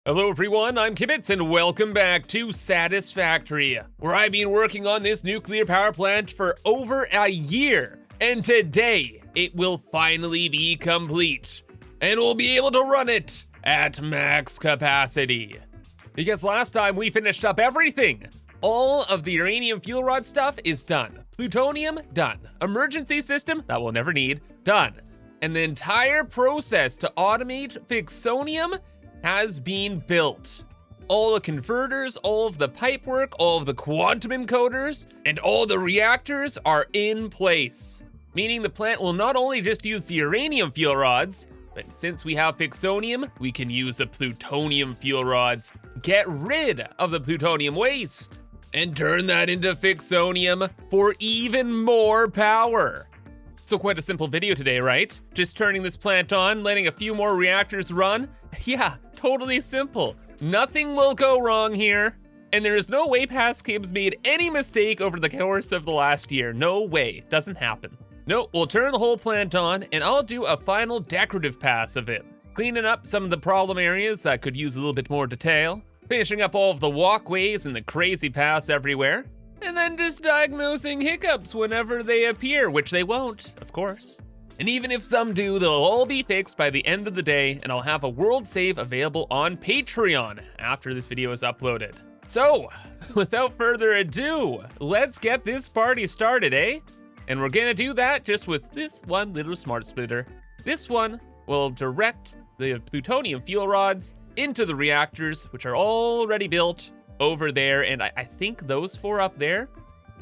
Hello everyone, I'm ImKibitz and welcome back to Satisfactory, where I've been working on this nuclear power plant for over a year, and today it will finally be complete, and we'll be able to run it at max capacity. Because last time we finished up everything. All of the uranium fuel rod stuff is done. Plutonium, done. Emergency system, that we'll never need, done. And the entire process to automate Fixonium has been built. All the converters, all of the pipework, all of the quantum encoders, and all the reactors are in place. Meaning the plant will not only just use the uranium fuel rods, but since we have Fixonium, we can use the plutonium fuel rods, get rid of the plutonium waste, and turn that into Fixonium for even more power. So quite a simple video today, right? Just turning this plant on, letting a few more reactors run. Yeah, totally simple. Nothing will go wrong here. And there is no way ImKibitz made any mistake over the course of the last year. No way, doesn't happen. No, we'll turn the whole plant on and I'll do a final decorative pass of it. Cleaning up some of the problem areas that could use a little bit more detail. Finishing up all of the walkways and the crazy paths everywhere. And then just diagnosing hiccups whenever they appear, which they won't, of course. And even if some do, they'll all be fixed by the end of the day, and I'll have a world save available on Patreon after this video is uploaded. So, without further ado, let's get this party started, eh? And we're gonna do that just with this one little smart splitter. This one will direct the plutonium fuel rods into the reactors, which are already built over there, and I think those four up there,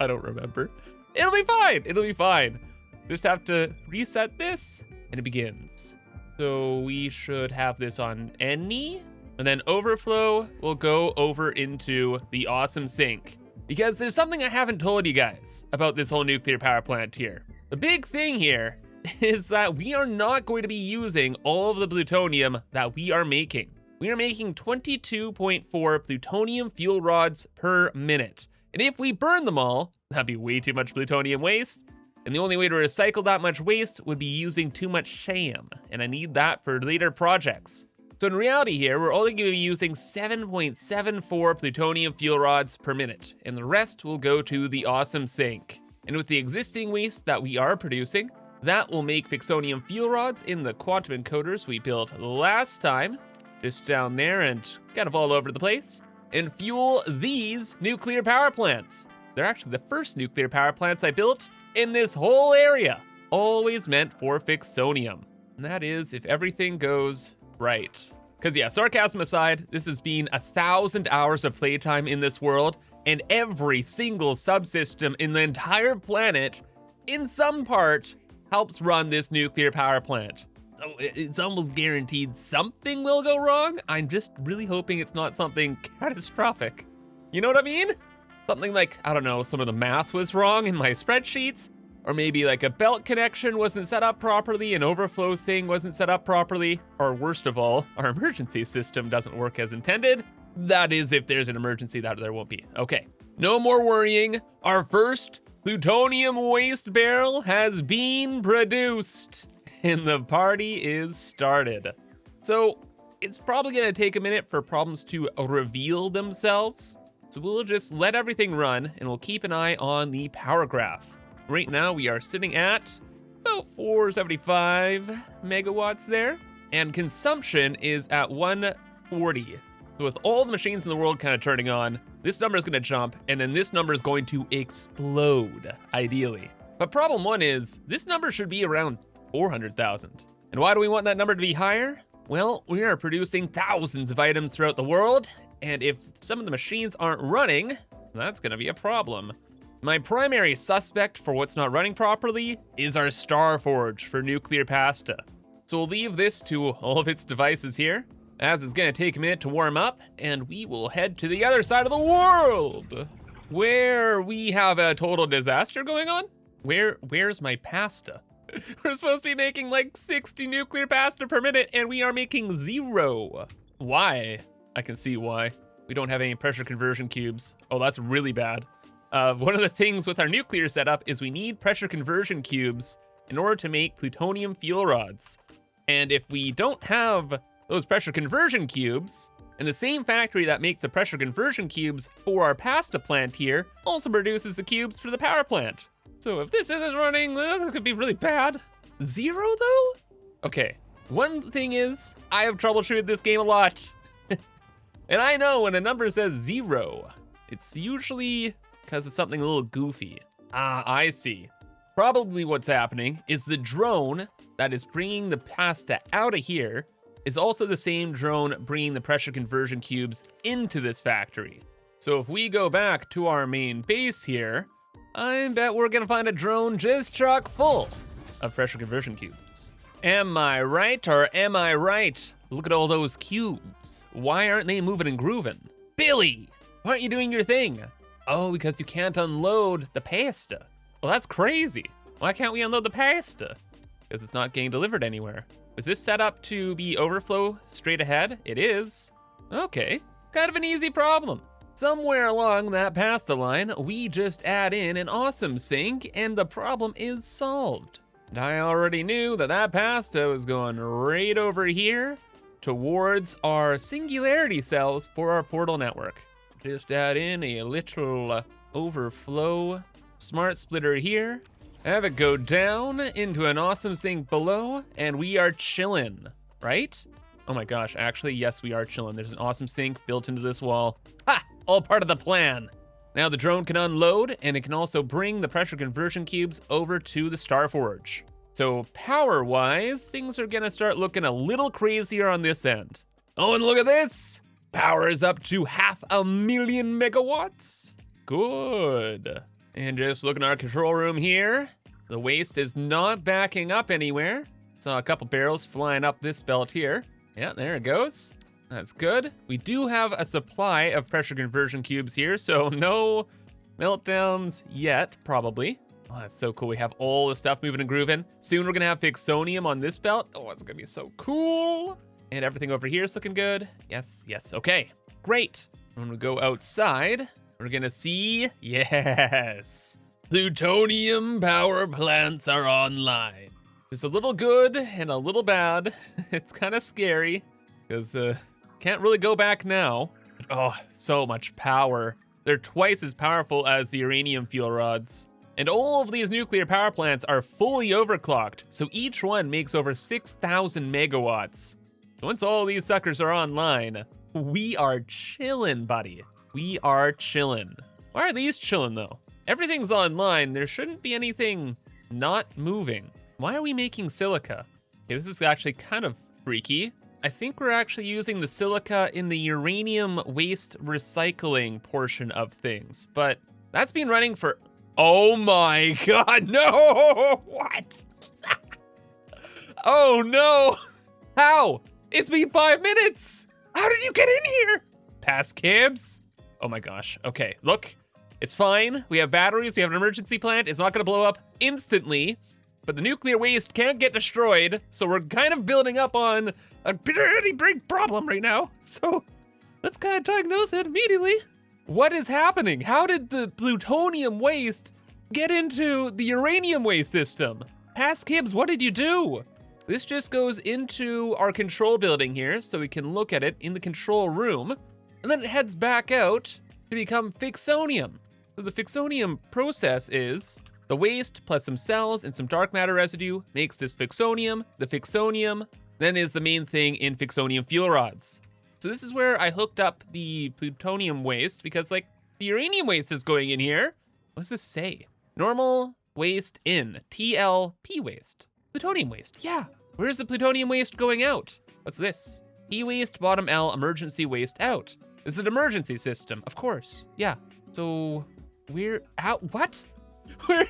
I don't remember. It'll be fine, it'll be fine. Just have to reset this, and it begins. So we should have this on any, and then overflow will go over into the awesome sink. Because there's something I haven't told you guys about this whole nuclear power plant here. The big thing here is that we are not going to be using all of the plutonium that we are making. We are making 22.4 plutonium fuel rods per minute. And if we burn them all, that'd be way too much plutonium waste. And the only way to recycle that much waste would be using too much sham. And I need that for later projects. So in reality here, we're only gonna be using 7.74 plutonium fuel rods per minute. And the rest will go to the awesome sink. And with the existing waste that we are producing, that will make Fixonium fuel rods in the quantum encoders we built last time. Just down there and kind of all over the place, and fuel these nuclear power plants. They're actually the first nuclear power plants I built in this whole area, always meant for Fixonium. And that is if everything goes right. Because yeah, sarcasm aside, this has been 1,000 hours of playtime in this world, and every single subsystem in the entire planet, in some part, helps run this nuclear power plant. So it's almost guaranteed something will go wrong. I'm just really hoping it's not something catastrophic. You know what I mean? Something like, I don't know, some of the math was wrong in my spreadsheets, or maybe like a belt connection wasn't set up properly, an overflow thing wasn't set up properly, or worst of all, our emergency system doesn't work as intended. That is if there's an emergency that there won't be. Okay, no more worrying. Our first plutonium waste barrel has been produced. And the party is started. So it's probably gonna take a minute for problems to reveal themselves. So we'll just let everything run and we'll keep an eye on the power graph. Right now we are sitting at about 475 megawatts there. And consumption is at 140. So with all the machines in the world kind of turning on, this number is gonna jump and then this number is going to explode, ideally. But problem one is, this number should be around 400,000. And why do we want that number to be higher? Well, we are producing thousands of items throughout the world, and if some of the machines aren't running, that's gonna be a problem. My primary suspect for what's not running properly is our Star Forge for nuclear pasta. So we'll leave this to all of its devices here, as it's gonna take a minute to warm up, and we will head to the other side of the world, where we have a total disaster going on. Where's my pasta? We're supposed to be making like 60 nuclear pasta per minute and we are making 0. Why? I can see why. We don't have any pressure conversion cubes. Oh, that's really bad. One of the things with our nuclear setup is we need pressure conversion cubes in order to make plutonium fuel rods. And if we don't have those pressure conversion cubes, And the same factory that makes the pressure conversion cubes for our pasta plant here also produces the cubes for the power plant. So if this isn't running, it could be really bad. 0 though? Okay, one thing is, I have troubleshooted this game a lot. And I know when a number says 0, it's usually because of something a little goofy. Ah, I see. Probably what's happening is the drone that is bringing the pasta out of here is also the same drone bringing the pressure conversion cubes into this factory. So if we go back to our main base here, I bet we're gonna find a drone just chock full of pressure conversion cubes. Am I right or am I right? Look at all those cubes. Why aren't they moving and grooving? Billy, why aren't you doing your thing? Oh, because you can't unload the pasta. Well, that's crazy. Why can't we unload the pasta? Because it's not getting delivered anywhere. Is this set up to be overflow straight ahead? It is. Okay, kind of an easy problem. Somewhere along that pasta line, we just add in an awesome sink and the problem is solved. And I already knew that that pasta was going right over here towards our singularity cells for our portal network. Just add in a little overflow smart splitter here. Have it go down into an awesome sink below, and we are chillin', right? Oh my gosh, actually, yes, we are chillin'. There's an awesome sink built into this wall. Ha! All part of the plan. Now the drone can unload, and it can also bring the pressure conversion cubes over to the Starforge. So power-wise, things are gonna start looking a little crazier on this end. Oh, and look at this! Power is up to 500,000 megawatts. Good. And just looking at our control room here, the waste is not backing up anywhere. Saw a couple barrels flying up this belt here. Yeah, there it goes. That's good. We do have a supply of pressure conversion cubes here, so no meltdowns yet, probably. Oh, that's so cool. We have all the stuff moving and grooving. Soon we're gonna have Fixonium on this belt. Oh, it's gonna be so cool. And everything over here is looking good. Yes, yes, okay, great. When we go outside, we're gonna see, yes, plutonium power plants are online. There's a little good and a little bad. It's kind of scary because can't really go back now. Oh, so much power. They're twice as powerful as the uranium fuel rods. And all of these nuclear power plants are fully overclocked, so each one makes over 6,000 megawatts. So once all these suckers are online, we are chillin', buddy. We are chillin'. Why are these chillin' though? Everything's online, there shouldn't be anything not moving. Why are we making silica? Okay, this is actually kind of freaky. I think we're actually using the silica in the uranium waste recycling portion of things, but that's been running for, oh my God, no, what? Oh no, how? It's been 5 minutes. How did you get in here? Pass Kibs. Oh my gosh, okay, look, it's fine. We have batteries, we have an emergency plant. It's not gonna blow up instantly, but the nuclear waste can't get destroyed, so we're kind of building up on a pretty big problem right now. So let's kind of diagnose it immediately. What is happening? How did the plutonium waste get into the uranium waste system? Pass Kibs, what did you do? This just goes into our control building here, so we can look at it in the control room, and then it heads back out to become Fixonium. So the Fixonium process is the waste plus some cells and some dark matter residue makes this Fixonium. The Fixonium then is the main thing in Fixonium fuel rods. So this is where I hooked up the plutonium waste because like the uranium waste is going in here. What does this say? Normal waste in, TLP waste. Plutonium waste, yeah. Where's the plutonium waste going out? What's this? E-waste, bottom L, emergency waste out. This is an emergency system, of course, yeah. So we're out, what? Where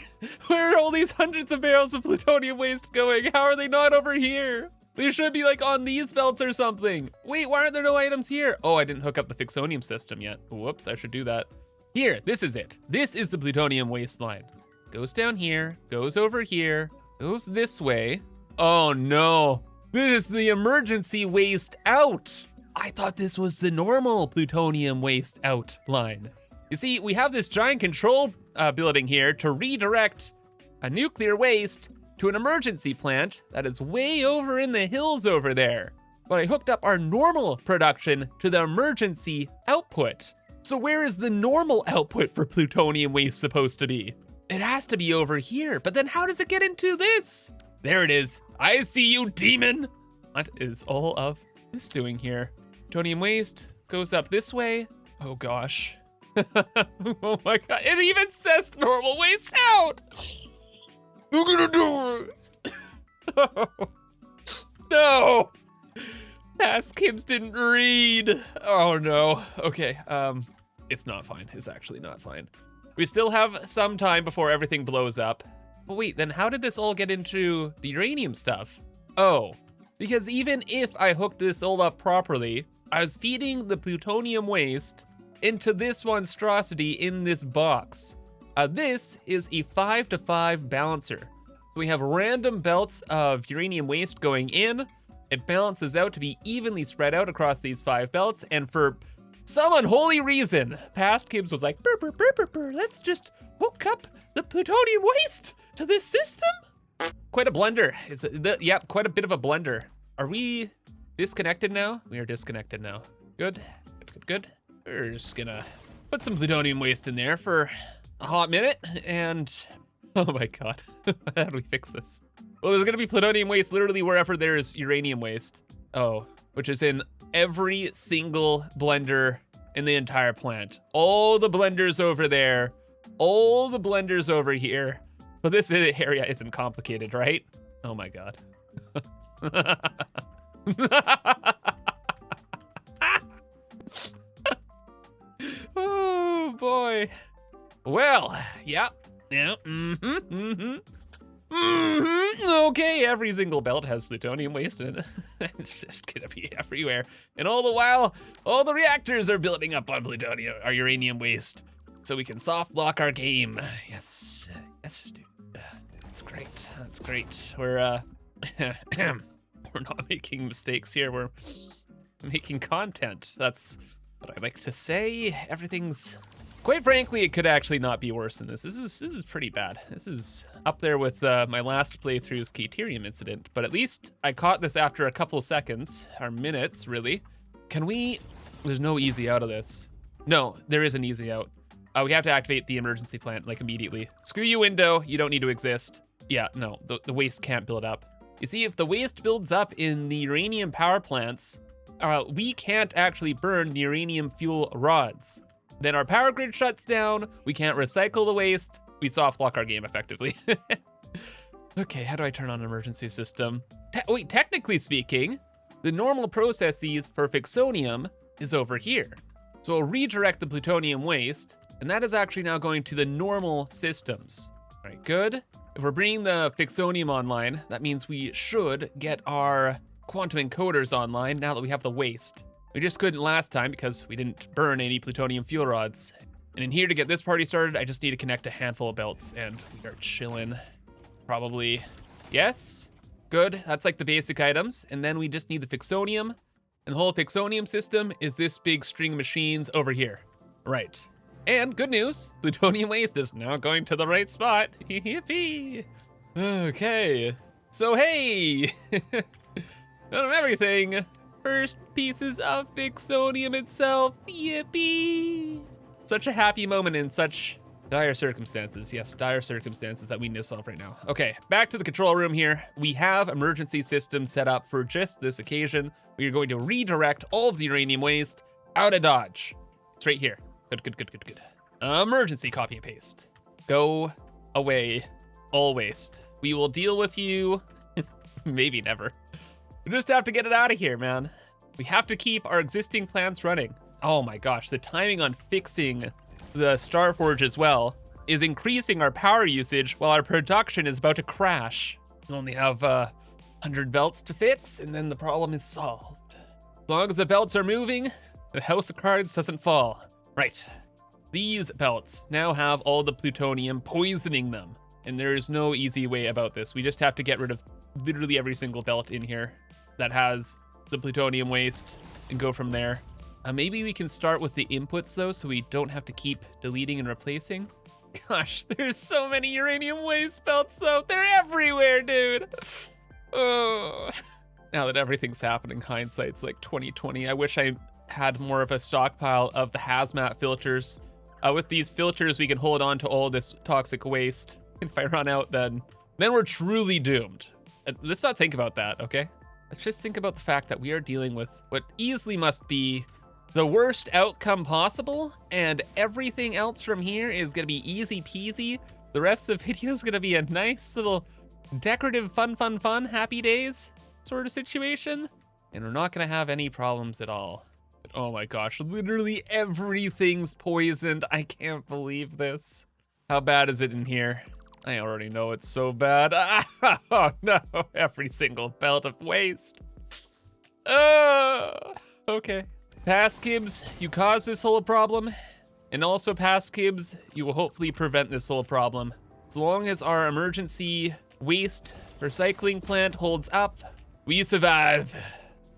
are all these hundreds of barrels of plutonium waste going? How are they not over here? They should be like on these belts or something. Wait, why aren't there no items here? Oh, I didn't hook up the Fixonium system yet. Whoops, I should do that. Here, this is it. This is the plutonium waste line. Goes down here, goes over here, goes this way. Oh no, this is the emergency waste out. I thought this was the normal plutonium waste out line. You see, we have this giant control building here to redirect a nuclear waste to an emergency plant that is way over in the hills over there. but I hooked up our normal production to the emergency output. So where is the normal output for plutonium waste supposed to be? It has to be over here, but then how does it get into this? There it is. I see you, demon. What is all of this doing here? Plutonium waste goes up this way. Oh gosh. Oh my god, it even says normal waste out. Look at the door. No. Past Kims didn't read. Oh no. Okay, it's not fine. It's actually not fine. We still have some time before everything blows up. But wait, then how did this all get into the uranium stuff? Oh, because even if I hooked this all up properly, I was feeding the plutonium waste into this monstrosity in this box. This is a 5-to-5 balancer. So we have random belts of uranium waste going in. It balances out to be evenly spread out across these 5 belts, and for some unholy reason, Past Kibbs was like, burr, burr, burr, burr, burr, let's just hook up the plutonium waste to this system? Quite a blunder. Yeah, quite a bit of a blunder. Are we disconnected now? We are disconnected now. Good, good, good, good. We're just gonna put some plutonium waste in there for a hot minute, and oh my god, how do we fix this? Well, there's gonna be plutonium waste literally wherever there is uranium waste. Oh, which is in every single blender in the entire plant. All the blenders over there, all the blenders over here. But this area isn't complicated, right? Oh my god. Oh boy. Well, yeah, okay, every single belt has plutonium waste in it. It's just gonna be everywhere. And all the while, all the reactors are building up on plutonium, our uranium waste, so we can soft lock our game. Yes, yes, dude. That's great, that's great. We're we're not making mistakes here, we're making content. That's what I like to say. Everything's, quite frankly, it could actually not be worse than this. This is pretty bad. This is up there with my last playthrough's Caterium incident, but at least I caught this after a couple seconds, or minutes, really. Can we, there's no easy out of this. No, there is an easy out. We have to activate the emergency plant, like, immediately. Screw you, window, you don't need to exist. Yeah, no, the waste can't build up. You see, if the waste builds up in the uranium power plants, we can't actually burn the uranium fuel rods. Then our power grid shuts down, we can't recycle the waste, we soft lock our game effectively. Okay, how do I turn on an emergency system? Wait, technically speaking, the normal processes for Fixonium is over here. So we'll redirect the plutonium waste, and that is actually now going to the normal systems. All right, good. If we're bringing the Fixonium online, that means we should get our quantum encoders online now that we have the waste. We just couldn't last time because we didn't burn any plutonium fuel rods. And in here, to get this party started, I just need to connect a handful of belts, and we are chilling. Probably, yes, good. That's like the basic items. And then we just need the Fixonium, and the whole Fixonium system is this big string of machines over here. Right. And good news, plutonium waste is now going to the right spot. Yippee. Okay, so hey, out of everything, first pieces of Fixonium itself, yippee. Such a happy moment in such dire circumstances. Yes, dire circumstances that we need to solve right now. Okay, back to the control room here. We have emergency systems set up for just this occasion. We are going to redirect all of the uranium waste out of Dodge. It's right here. Good, good, good, good, good. Emergency copy and paste. Go away, all waste. We will deal with you, maybe never. We just have to get it out of here, man. We have to keep our existing plants running. Oh my gosh, the timing on fixing the Starforge as well is increasing our power usage while our production is about to crash. We only have 100 belts to fix, and then the problem is solved. As long as the belts are moving, the house of cards doesn't fall. Right. These belts now have all the plutonium poisoning them, and there is no easy way about this. We just have to get rid of literally every single belt in here that has the plutonium waste and go from there. Maybe we can start with the inputs though, so we don't have to keep deleting and replacing. Gosh, there's so many uranium waste belts though. They're everywhere, dude. Oh. Now that everything's happening, hindsight's like 2020. I wish I had more of a stockpile of the hazmat filters. With these filters, we can hold on to all this toxic waste. If I run out, then we're truly doomed. Let's not think about that, okay? Let's just think about the fact that we are dealing with what easily must be the worst outcome possible, and everything else from here is gonna be easy peasy. The rest of the video is gonna be a nice little decorative fun, happy days sort of situation, and we're not gonna have any problems at all. But oh my gosh, literally everything's poisoned. I can't believe this. How bad is it in here? I already know it's so bad. Oh no, every single belt of waste. Okay. PassKibitz, you caused this whole problem, and also PassKibitz, you will hopefully prevent this whole problem. As long as our emergency waste recycling plant holds up, we survive.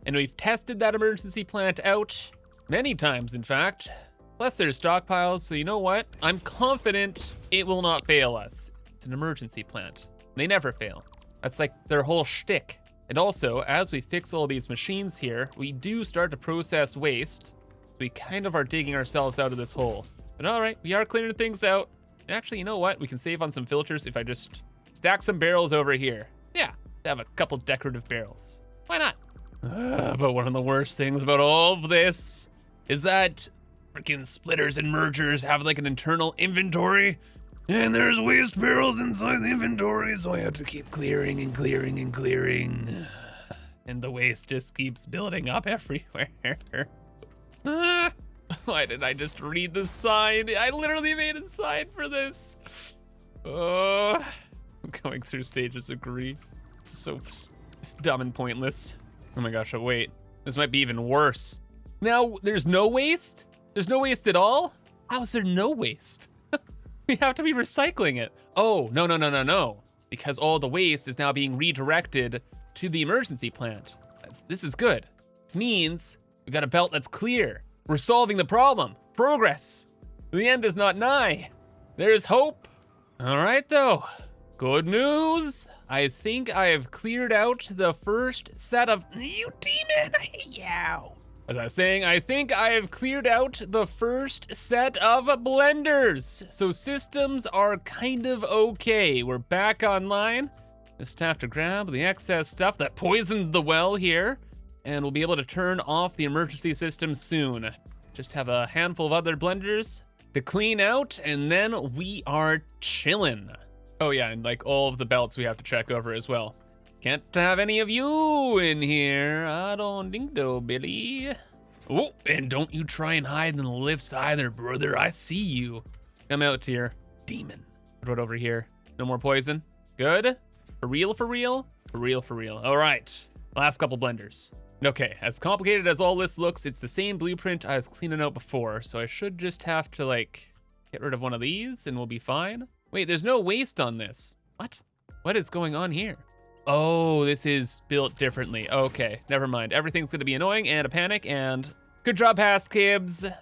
And we've tested that emergency plant out many times, in fact. Plus there's stockpiles, so you know what? I'm confident it will not fail us. It's an emergency plant. They never fail. That's like their whole shtick. And also, as we fix all these machines here, we do start to process waste. So we kind of are digging ourselves out of this hole. But all right, we are clearing things out. And actually, you know what? We can save on some filters if I just stack some barrels over here. Yeah, have a couple decorative barrels. Why not? But one of the worst things about all of this is that freaking splitters and mergers have like an internal inventory, and there's waste barrels inside the inventory, so I have to keep clearing and clearing and clearing. And the waste just keeps building up everywhere. Why did I just read the sign? I literally made a sign for this. I'm going through stages of grief. It's so it's dumb and pointless. Oh my gosh, oh wait. This might be even worse. Now, there's no waste? There's no waste at all? How is there no waste? We have to be recycling it. Oh, no. Because all the waste is now being redirected to the emergency plant. This is good. This means we got a belt that's clear. We're solving the problem. Progress. The end is not nigh. There's hope. All right, though. Good news. I think I have cleared out the first set of... You demon, I hate you. As I was saying, I think I have cleared out the first set of blenders. So systems are kind of okay. We're back online. Just have to grab the excess stuff that poisoned the well here, and we'll be able to turn off the emergency system soon. Just have a handful of other blenders to clean out, and then we are chillin'. Oh yeah, and like all of the belts we have to check over as well. Can't have any of you in here. I don't think so, Billy. Oh, and don't you try and hide in the lifts either, brother. I see you. Come out here, demon. What over here? No more poison? Good? For real, for real? For real, for real. All right, last couple blenders. Okay, as complicated as all this looks, it's the same blueprint I was cleaning out before, so I should just have to like get rid of one of these and we'll be fine. Wait, there's no waste on this. What? What is going on here? Oh, this is built differently. Okay, never mind. Everything's gonna be annoying and a panic, and good job, PassKibitz.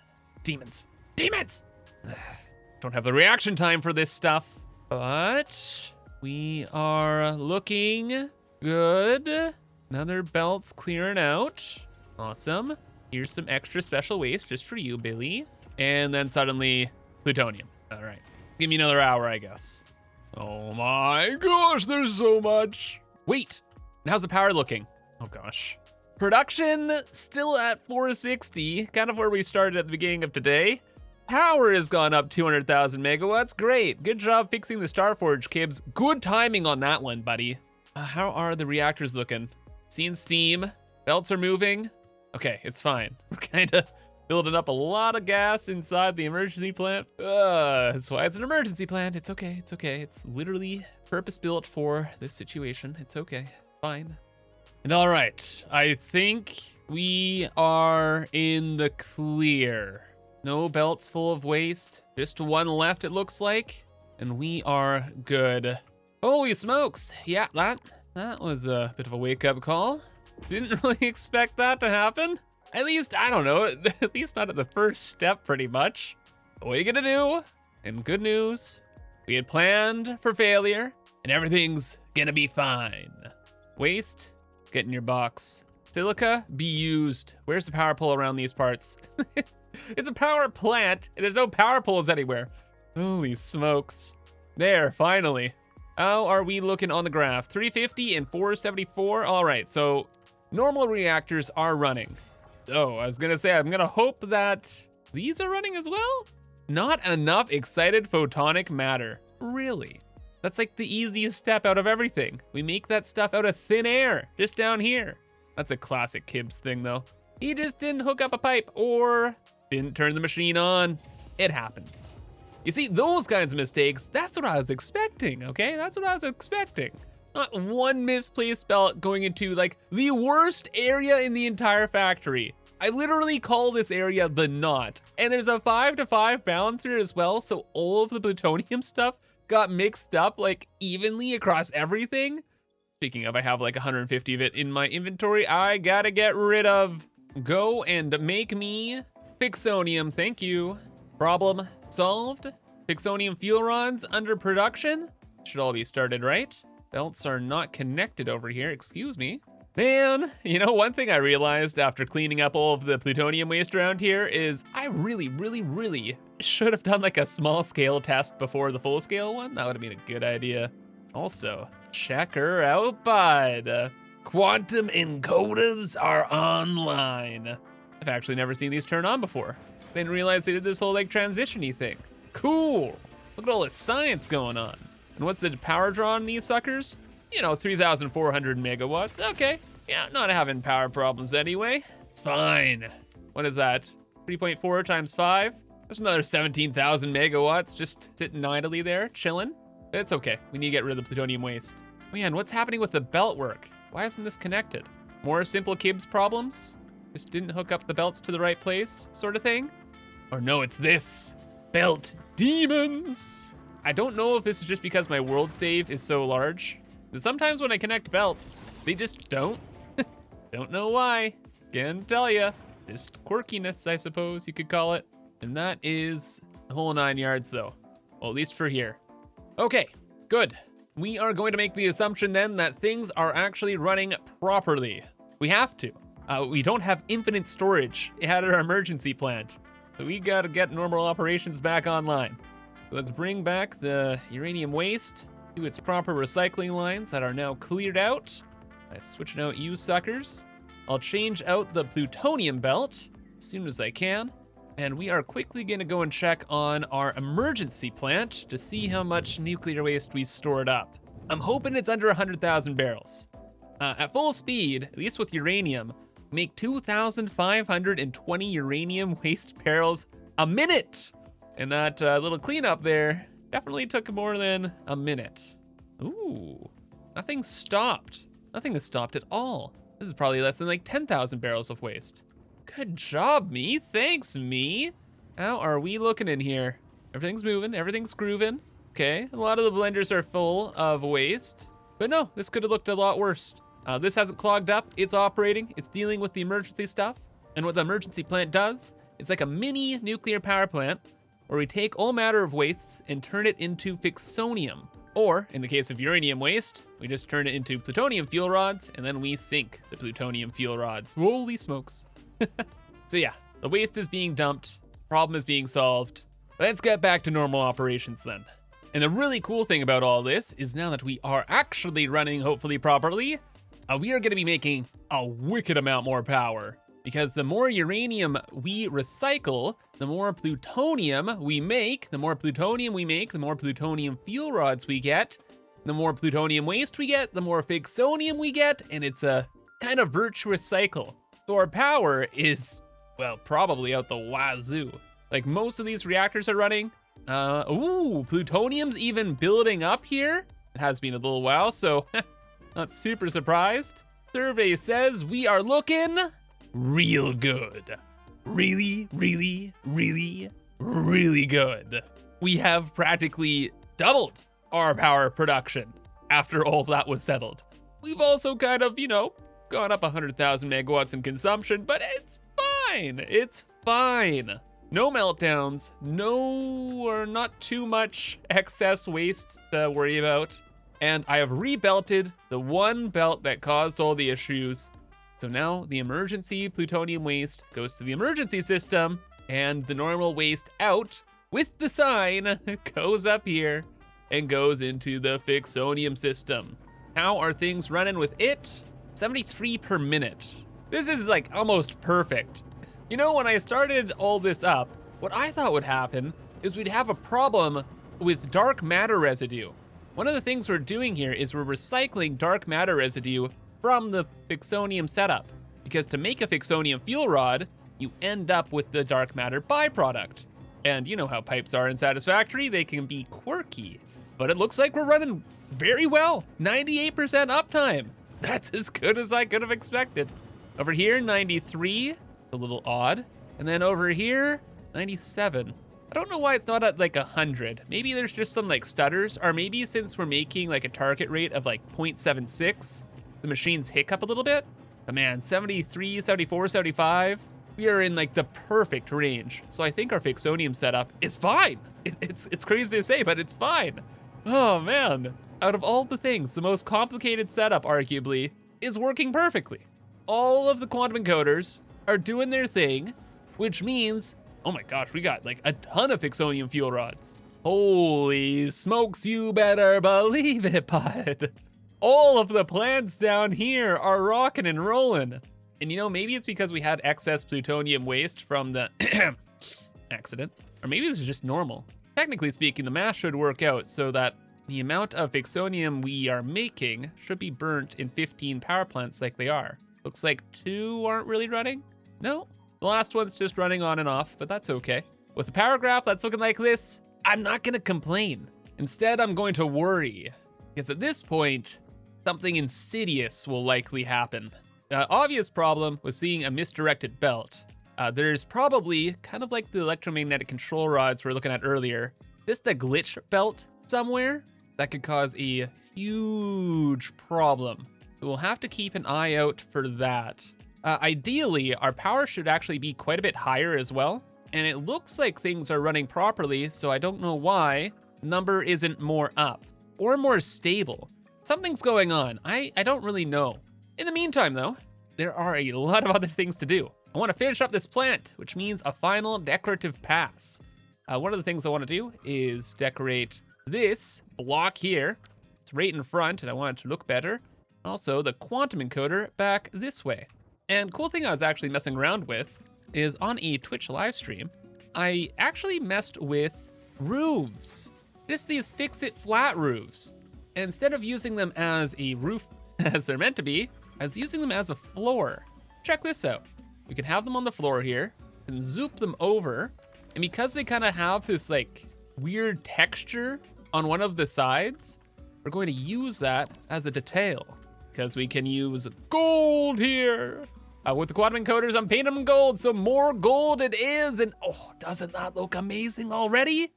Demons. Demons! Don't have the reaction time for this stuff, but we are looking good. Another belt's clearing out. Awesome. Here's some extra special waste just for you, Billy. And then suddenly, plutonium. All right, give me another hour, I guess. Oh my gosh, there's so much. Wait, and how's the power looking? Oh gosh. Production still at 460, kind of where we started at the beginning of today. Power has gone up 200,000 megawatts. Great, good job fixing the Starforge, Kibs. Good timing on that one, buddy. How are the reactors looking? Seeing steam, belts are moving. Okay, it's fine. We're kind of building up a lot of gas inside the emergency plant. That's why it's an emergency plant. It's okay, it's okay. It's literally purpose-built for this situation. It's okay, fine. And all right, I think we are in the clear. No belts full of waste, just one left it looks like, and we are good. Holy smokes, yeah, that was a bit of a wake-up call. Didn't really expect that to happen. At least, I don't know, at least not at the first step pretty much. What are you gonna do? And good news, we had planned for failure and everything's gonna be fine. Waste Get in your box. Silica, be used. Where's the power pole around these parts? It's a power plant, and there's no power poles anywhere. Holy smokes. There, finally. How are we looking on the graph? 350 and 474. All right, so normal reactors are running. Oh, I was gonna say, I'm gonna hope that these are running as well? Not enough excited photonic matter. Really? That's like the easiest step out of everything. We make that stuff out of thin air, just down here. That's a classic Kibbs thing though. He just didn't hook up a pipe or didn't turn the machine on. It happens. You see, those kinds of mistakes, that's what I was expecting, okay? That's what I was expecting. Not one misplaced belt going into like the worst area in the entire factory. I literally call this area the knot. And there's a 5-to-5 balancer as well, so all of the plutonium stuff got mixed up like evenly across everything. Speaking of, I have like 150 of it in my inventory. I gotta get rid of. Go and make me Fixonium, thank you. Problem solved. Fixonium fuel rods under production. Should all be started, right? Belts are not connected over here, excuse me. Man, you know, one thing I realized after cleaning up all of the plutonium waste around here is I really should have done like a small scale test before the full scale one. That would have been a good idea. Also, check her out, bud. Quantum encoders are online. I've actually never seen these turn on before. Didn't realize they did this whole like transition-y thing. Cool. Look at all this science going on. And what's the power draw on these suckers? You know, 3,400 megawatts. Okay. Yeah, not having power problems anyway. It's fine. What is that? 3.4 times 5? There's another 17,000 megawatts just sitting idly there, chilling. But it's okay. We need to get rid of the plutonium waste. Man, what's happening with the belt work? Why isn't this connected? More simple Kibbs problems? Just didn't hook up the belts to the right place, sort of thing? Or no, it's this. Belt demons. I don't know if this is just because my world save is so large. But sometimes when I connect belts, they just don't. Don't know why. Can't tell ya. Just quirkiness, I suppose you could call it. And that is the whole 9 yards though. Well, at least for here. Okay, good. We are going to make the assumption then that things are actually running properly. We have to. We don't have infinite storage at our emergency plant. So we gotta get normal operations back online. So let's bring back the uranium waste to its proper recycling lines that are now cleared out. I'm switching out you suckers. I'll change out the plutonium belt as soon as I can. And we are quickly gonna go and check on our emergency plant to see how much nuclear waste we stored up. I'm hoping it's under 100,000 barrels. At full speed, at least with uranium, make 2,520 uranium waste barrels a minute. And that little cleanup there definitely took more than a minute. Ooh, nothing stopped. Nothing has stopped at all. This is probably less than like 10,000 barrels of waste. Good job, me. Thanks, me. How are we looking in here? Everything's moving, everything's grooving. Okay, a lot of the blenders are full of waste. But no, this could have looked a lot worse. This hasn't clogged up, it's operating, it's dealing with the emergency stuff. And what the emergency plant does is like a mini nuclear power plant where we take all matter of wastes and turn it into Fixonium. Or, in the case of uranium waste, we just turn it into plutonium fuel rods and then we sink the plutonium fuel rods. Holy smokes. So yeah, the waste is being dumped, problem is being solved. Let's get back to normal operations then. And the really cool thing about all this is now that we are actually running hopefully properly, we are gonna be making a wicked amount more power. Because the more uranium we recycle, the more plutonium we make, the more plutonium we make, the more plutonium fuel rods we get, the more plutonium waste we get, the more Fixonium we get, and it's a kind of virtuous cycle. So our power is, well, probably out the wazoo. Like most of these reactors are running. Ooh, plutonium's even building up here. It has been a little while, so not super surprised. Survey says we are looking real good. Really good. We have practically doubled our power production after all that was settled. We've also kind of, you know, gone up 100,000 megawatts in consumption, but it's fine. It's fine. No meltdowns, no or not too much excess waste to worry about. And I have rebelted the one belt that caused all the issues. So now the emergency plutonium waste goes to the emergency system, and the normal waste out with the sign goes up here and goes into the Fixonium system. How are things running with it? 73 per minute. This is like almost perfect. You know, when I started all this up, what I thought would happen is we'd have a problem with dark matter residue. One of the things we're doing here is we're recycling dark matter residue from the Fixonium setup, because to make a Fixonium fuel rod, you end up with the dark matter byproduct. And you know how pipes are in Satisfactory, they can be quirky. But it looks like we're running very well, 98% uptime. That's as good as I could have expected. Over here, 93, a little odd. And then over here, 97. I don't know why it's not at like 100. Maybe there's just some like stutters, or maybe since we're making like a target rate of like 0.76, the machines hiccup a little bit. But man, 73, 74, 75, we are in like the perfect range. So I think our Fixonium setup is fine. It's crazy to say, but it's fine. Oh man, out of all the things, the most complicated setup arguably is working perfectly. All of the quantum encoders are doing their thing, which means, oh my gosh, we got like a ton of Fixonium fuel rods. Holy smokes, you better believe it, bud. All of the plants down here are rocking and rolling. And you know, maybe it's because we had excess plutonium waste from the accident, or maybe this is just normal. Technically speaking, the math should work out so that the amount of Fixonium we are making should be burnt in 15 power plants like they are. Looks like 2 aren't really running. No, the last one's just running on and off, but that's okay. With the power graph that's looking like this, I'm not gonna complain. Instead, I'm going to worry, because at this point, something insidious will likely happen. The obvious problem was seeing a misdirected belt. There's probably, kind of like the electromagnetic control rods we were looking at earlier, just a glitch belt somewhere that could cause a huge problem. So we'll have to keep an eye out for that. Ideally, our power should actually be quite a bit higher as well. And it looks like things are running properly, so I don't know why the number isn't more up or more stable. Something's going on. I don't really know. In the meantime though, there are a lot of other things to do. I want to finish up this plant, which means a final decorative pass. One of the things I want to do is decorate this block here. It's right in front and I want it to look better. Also the quantum encoder back this way. And cool thing I was actually messing around with is on a Twitch live stream, I actually messed with roofs. Just these fix-it flat roofs. And instead of using them as a roof as they're meant to be, I was using them as a floor. Check this out. We can have them on the floor here and zoop them over. And because they kind of have this like weird texture on one of the sides, we're going to use that as a detail because we can use gold here. With the quantum encoders, I'm painting them gold, so more gold it is. And oh, doesn't that look amazing already?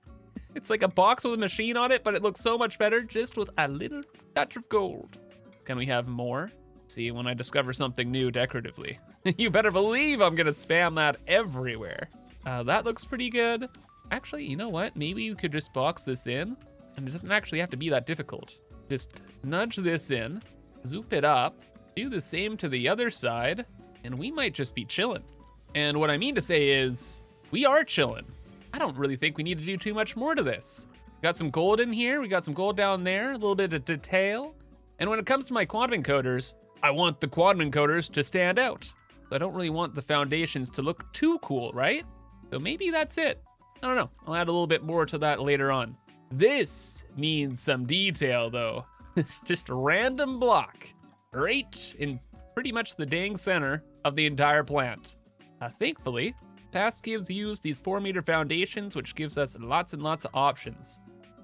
It's like a box with a machine on it, but it looks so much better just with a little touch of gold. Can we have more? See, when I discover something new decoratively, you better believe I'm gonna spam that everywhere. That looks pretty good. Actually, you know what? Maybe you could just box this in, and it doesn't actually have to be that difficult. Just nudge this in, zoop it up, do the same to the other side, and we might just be chilling. And what I mean to say is, we are chilling. I don't really think we need to do too much more to this. We got some gold in here, we got some gold down there, a little bit of detail. And when it comes to my quantum encoders, I want the quantum encoders to stand out. So I don't really want the foundations to look too cool, right? So maybe that's it. I don't know, I'll add a little bit more to that later on. This needs some detail though. It's just a random block, right in pretty much the dang center of the entire plant. Thankfully, Pass gives used these 4-meter foundations, which gives us lots and lots of options.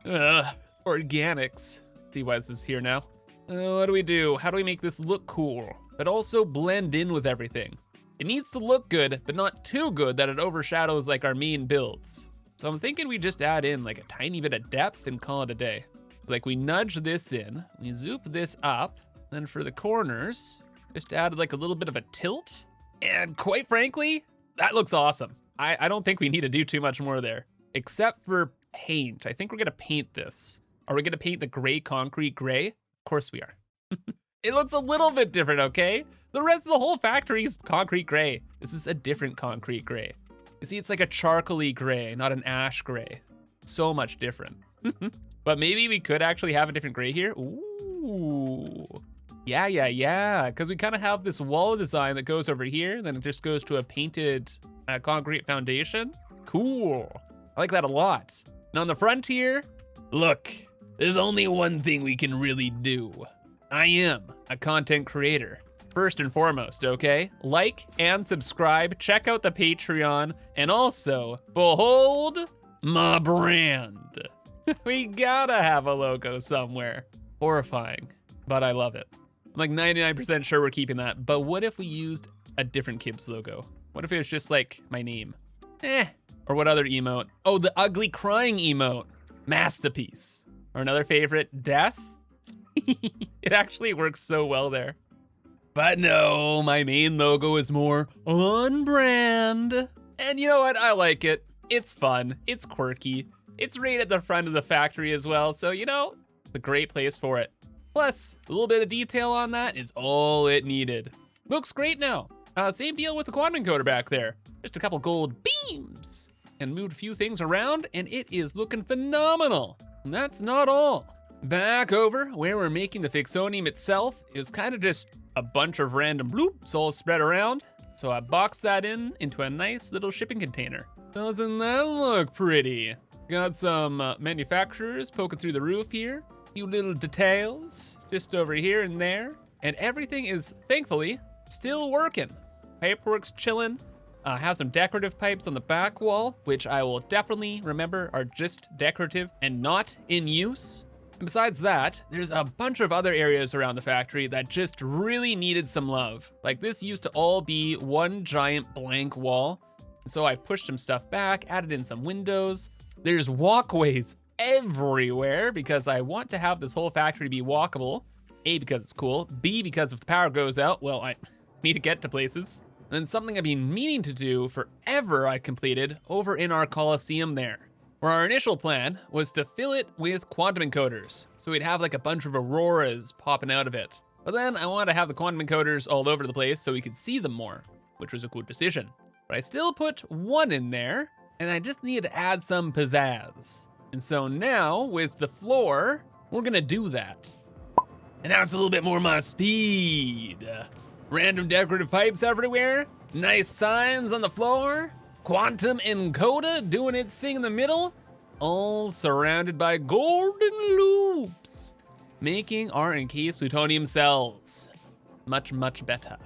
Organics. Let's see why this is here now. What do we do? How do we make this look cool, but also blend in with everything? It needs to look good, but not too good that it overshadows like our main builds. So I'm thinking we just add in like a tiny bit of depth and call it a day. Like we nudge this in, we zoop this up, then for the corners, just add like a little bit of a tilt. And quite frankly, that looks awesome. I don't think we need to do too much more there, except for paint. I think we're gonna paint this. Are we gonna paint the gray concrete gray? Of course we are. It looks a little bit different, okay? The rest of the whole factory is concrete gray. This is a different concrete gray. You see, it's like a charcoaly gray, not an ash gray. So much different. But maybe we could actually have a different gray here. Ooh. Yeah. Because we kind of have this wall design that goes over here, then it just goes to a painted concrete foundation. Cool. I like that a lot. And on the front here, look, there's only one thing we can really do. I am a content creator. First and foremost, okay? Like and subscribe, check out the Patreon, and also, behold my brand. We gotta have a logo somewhere. Horrifying, but I love it. I'm like 99% sure we're keeping that, but what if we used a different Kibitz logo? What if it was just like my name? Or what other emote? Oh, the ugly crying emote. Masterpiece. Or another favorite, death. It actually works so well there. But no, my main logo is more on brand. And you know what? I like it. It's fun. It's quirky. It's right at the front of the factory as well. So, you know, it's a great place for it. Plus, a little bit of detail on that is all it needed. Looks great now. Same deal with the quantum encoder back there. Just a couple gold beams. And moved a few things around, and it is looking phenomenal. And that's not all. Back over where we're making the Fixonium itself is kind of just a bunch of random bloops all spread around. So I boxed that into a nice little shipping container. Doesn't that look pretty? Got some manufacturers poking through the roof here. A few little details just over here and there. And everything is, thankfully, still working. Pipework's chilling. Have some decorative pipes on the back wall, which I will definitely remember are just decorative and not in use. And besides that, there's a bunch of other areas around the factory that just really needed some love. Like this used to all be one giant blank wall. So I pushed some stuff back, added in some windows. There's walkways everywhere because I want to have this whole factory be walkable. A, because it's cool. B, because if the power goes out, well, I need to get to places. And something I've been meaning to do forever I completed over in our coliseum there. Where our initial plan was to fill it with quantum encoders. So we'd have like a bunch of auroras popping out of it. But then I wanted to have the quantum encoders all over the place so we could see them more, which was a good decision. But I still put one in there, and I just needed to add some pizzazz. And so now, with the floor, we're gonna do that. And now it's a little bit more my speed. Random decorative pipes everywhere, nice signs on the floor, quantum encoder doing its thing in the middle, all surrounded by golden loops, making our encased plutonium cells much, much better.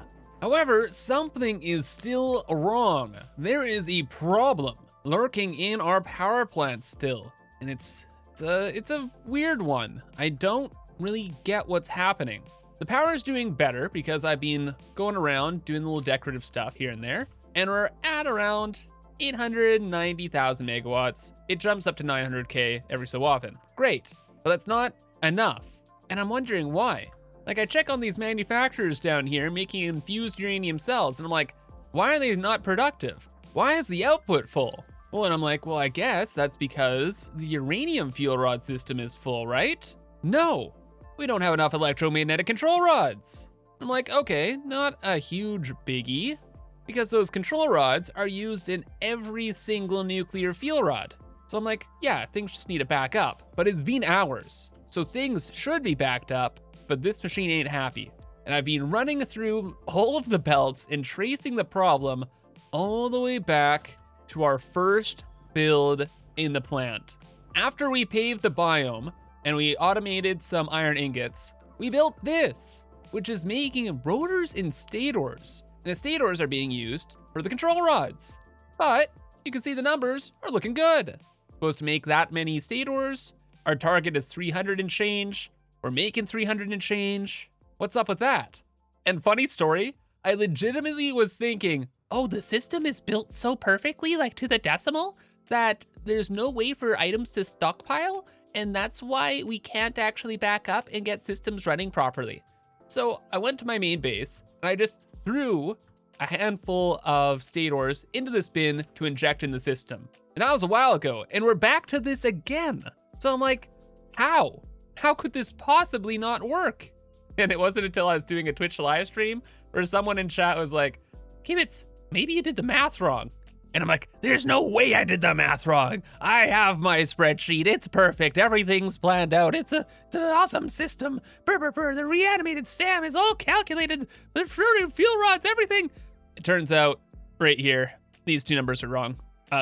However, something is still wrong. There is a problem lurking in our power plant still, and it's a weird one. I don't really get what's happening. The power is doing better because I've been going around doing a little decorative stuff here and there, and we're at around 890,000 megawatts. It jumps up to 900K every so often. Great, but that's not enough. And I'm wondering why. Like I check on these manufacturers down here making infused uranium cells, and I'm like, why are they not productive? Why is the output full? Well, and I'm like, well, I guess that's because the uranium fuel rod system is full, right? No. We don't have enough electromagnetic control rods. I'm like, okay, not a huge biggie, because those control rods are used in every single nuclear fuel rod. So I'm like, yeah, things just need to back up, but it's been hours. So things should be backed up, but this machine ain't happy. And I've been running through all of the belts and tracing the problem all the way back to our first build in the plant. After we paved the biome, and we automated some iron ingots, we built this, which is making rotors and stators. And the stators are being used for the control rods. But you can see the numbers are looking good. Supposed to make that many stators. Our target is 300 and change. We're making 300 and change. What's up with that? And funny story, I legitimately was thinking, oh, the system is built so perfectly, like to the decimal, that there's no way for items to stockpile. And that's why we can't actually back up and get systems running properly. So I went to my main base and I just threw a handful of stators into this bin to inject in the system. And that was a while ago, and we're back to this again. So I'm like, How? How could this possibly not work? And it wasn't until I was doing a Twitch live stream where someone in chat was like, Kibitz, maybe you did the math wrong. And I'm like, there's no way I did the math wrong. I have my spreadsheet. It's perfect. Everything's planned out. It's an awesome system. The reanimated SAM is all calculated. The fuel rods, everything. It turns out right here, these two numbers are wrong.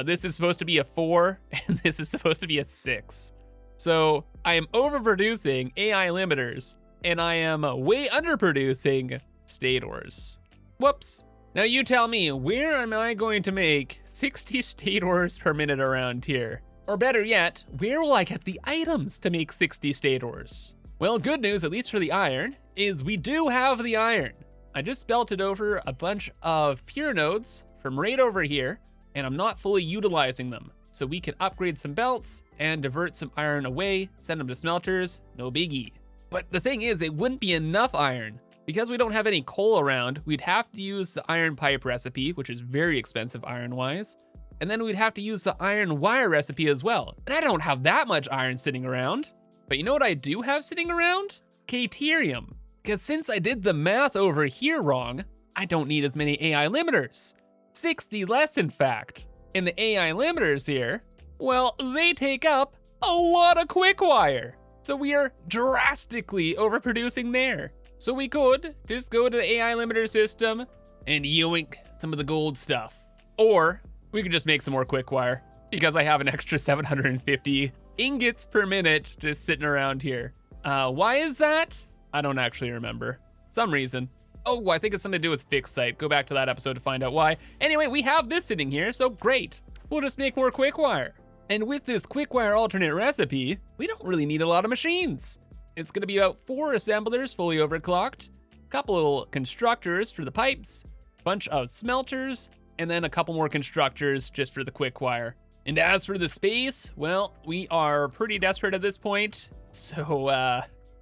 This is supposed to be a 4, and this is supposed to be a 6. So I am overproducing AI limiters, and I am way underproducing stators. Whoops. Now you tell me, where am I going to make 60 stators per minute around here? Or better yet, where will I get the items to make 60 stators? Well, good news, at least for the iron, is we do have the iron. I just belted over a bunch of pure nodes from right over here, and I'm not fully utilizing them. So we can upgrade some belts and divert some iron away, send them to smelters, no biggie. But the thing is, it wouldn't be enough iron. Because we don't have any coal around, we'd have to use the iron pipe recipe, which is very expensive iron-wise. And then we'd have to use the iron wire recipe as well. And I don't have that much iron sitting around. But you know what I do have sitting around? Caterium. Because since I did the math over here wrong, I don't need as many AI limiters. 60 less, in fact. And the AI limiters here, well, they take up a lot of quick wire. So we are drastically overproducing there. So we could just go to the AI limiter system and yoink some of the gold stuff. Or we could just make some more quick wire because I have an extra 750 ingots per minute just sitting around here. Why is that? I don't actually remember. Some reason. Oh, I think it's something to do with Fixsite. Go back to that episode to find out why. Anyway, we have this sitting here, so great. We'll just make more quick wire. And with this quick wire alternate recipe, we don't really need a lot of machines. It's gonna be about 4 assemblers fully overclocked, a couple little constructors for the pipes, a bunch of smelters, and then a couple more constructors just for the quick wire. And as for the space, well, we are pretty desperate at this point. So,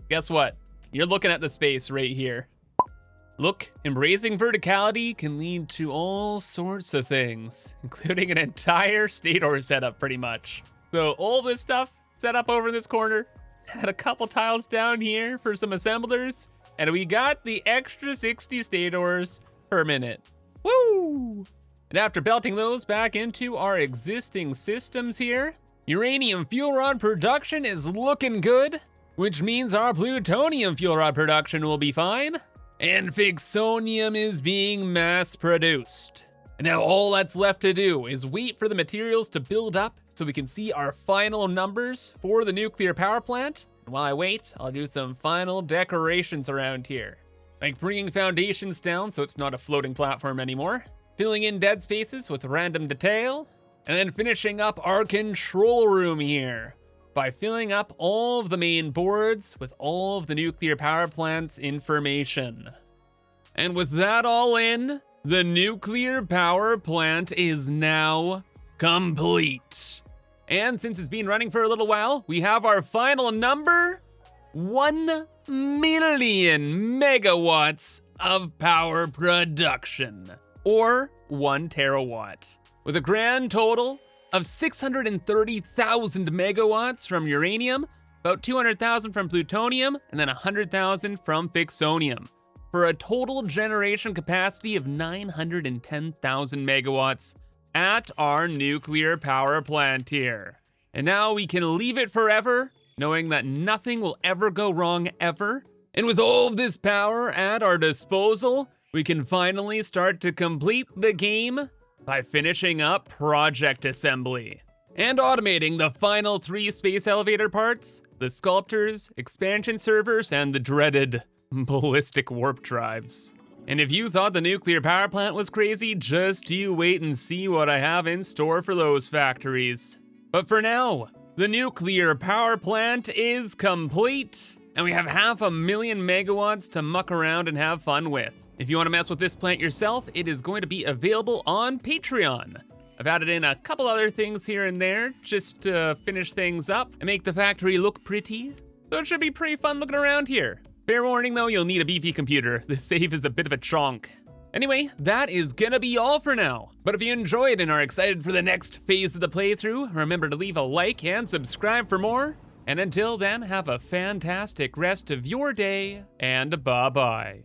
guess what? You're looking at the space right here. Look, embracing verticality can lead to all sorts of things, including an entire stator setup pretty much. So all this stuff set up over in this corner, had a couple tiles down here for some assemblers, and we got the extra 60 stators per minute. Woo! And after belting those back into our existing systems here, uranium fuel rod production is looking good, which means our plutonium fuel rod production will be fine, and Fixonium is being mass produced. And now all that's left to do is wait for the materials to build up so we can see our final numbers for the nuclear power plant. And while I wait, I'll do some final decorations around here. Like bringing foundations down so it's not a floating platform anymore, filling in dead spaces with random detail, and then finishing up our control room here by filling up all of the main boards with all of the nuclear power plant's information. And with that all in, the nuclear power plant is now complete. And since it's been running for a little while, we have our final number, 1 million megawatts of power production, or 1 terawatt, with a grand total of 630,000 megawatts from uranium, about 200,000 from plutonium, and then 100,000 from Fixonium, for a total generation capacity of 910,000 megawatts at our nuclear power plant here. And now we can leave it forever, knowing that nothing will ever go wrong ever. And with all of this power at our disposal, we can finally start to complete the game by finishing up project assembly and automating the final 3 space elevator parts, the sculptors, expansion servers, and the dreaded ballistic warp drives. And if you thought the nuclear power plant was crazy, just you wait and see what I have in store for those factories. But for now, the nuclear power plant is complete, and we have 500,000 megawatts to muck around and have fun with. If you want to mess with this plant yourself, it is going to be available on Patreon. I've added in a couple other things here and there just to finish things up and make the factory look pretty. So it should be pretty fun looking around here. Fair warning though, you'll need a beefy computer. This save is a bit of a chonk. Anyway, that is gonna be all for now. But if you enjoyed and are excited for the next phase of the playthrough, remember to leave a like and subscribe for more. And until then, have a fantastic rest of your day, and bye-bye.